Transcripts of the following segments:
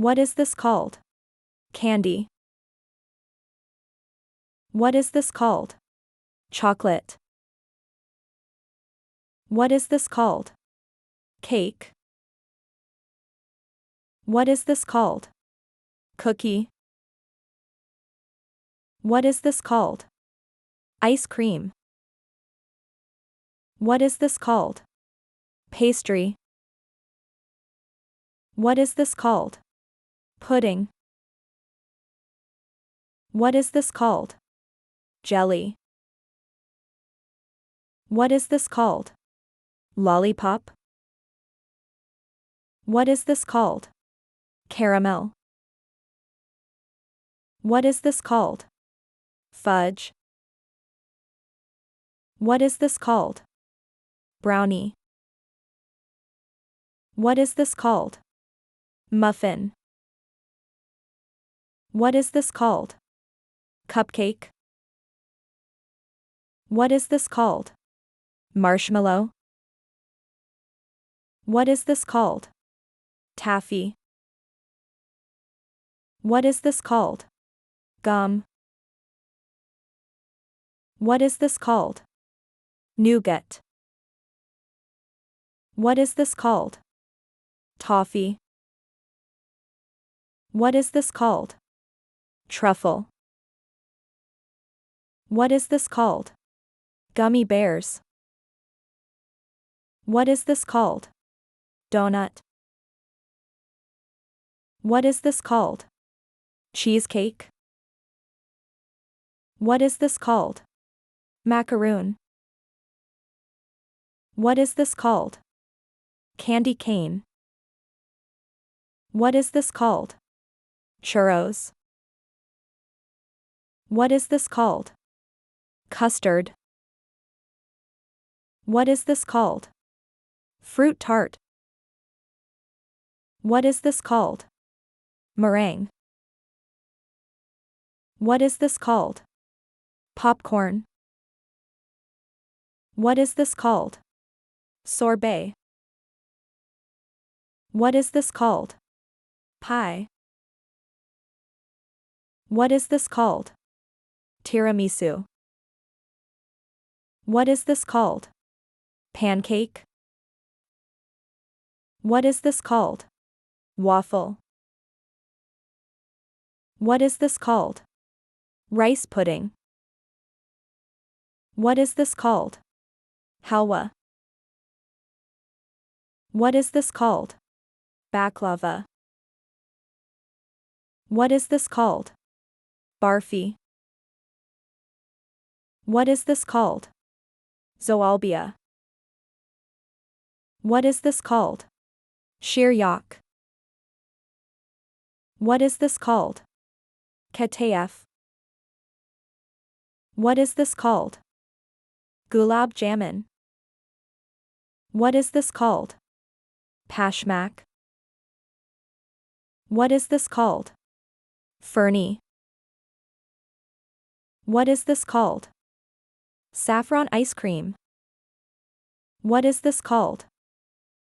What is this called? Candy. What is this called? Chocolate. What is this called? Cake. What is this called? Cookie. What is this called? Ice cream. What is this called? Pastry. What is this called? Pudding. What is this called? Jelly. What is this called? Lollipop. What is this called? Caramel. What is this called? Fudge. What is this called? Brownie. What is this called? Muffin. What is this called? Cupcake. What is this called? Marshmallow. What is this called? Taffy. What is this called? Gum. What is this called? Nougat. What is this called? Toffee. What is this called? Truffle. What is this called? Gummy bears. What is this called? Donut. What is this called? Cheesecake. What is this called? Macaroon. What is this called? Candy cane. What is this called? Churros. What is this called? Custard. What is this called? Fruit tart. What is this called? Meringue. What is this called? Popcorn. What is this called? Sorbet. What is this called? Pie. What is this called? Tiramisu. What is this called? Pancake. What is this called? Waffle. What is this called? Rice pudding. What is this called? Halwa. What is this called? Baklava. What is this called? Barfi. What is this called? Zoalbia. What is this called? Shiryak. What is this called? Katayef. What is this called? Gulab jamun. What is this called? Pashmak. What is this called? Fernie. What is this called? Saffron ice cream. What is this called?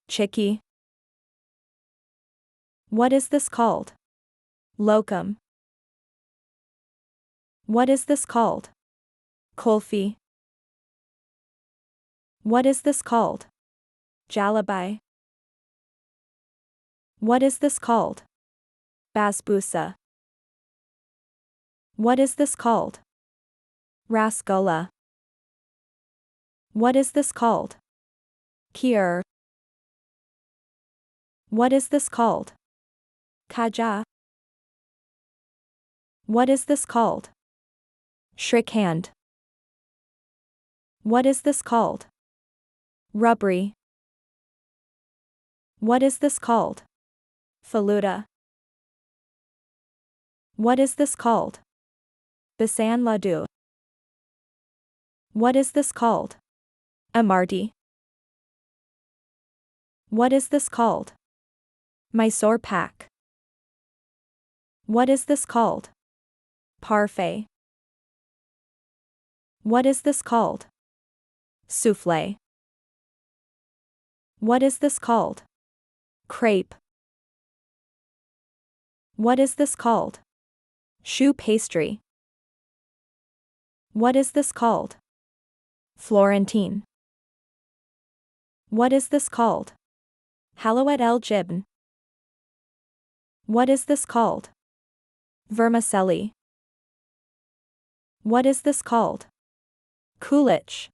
Chicky. What is this called? Locum. What is this called? Kulfi. What is this called? Jalebi. What is this called? Basbousa. What is this called? Rasgulla. What is this called? Kheer. What is this called? Khaja. What is this called? Shrikhand. What is this called? Rubbery. What is this called? Faluda. What is this called? Besan Laddu. What is this called? Amarti. What is this called? Mysore pak. What is this called? Parfait. What is this called? Soufflé. What is this called? Crepe. What is this called? Choux pastry. What is this called? Florentine. What is this called? Hallouet el Jibn. What is this called? Vermicelli. What is this called? Kulich.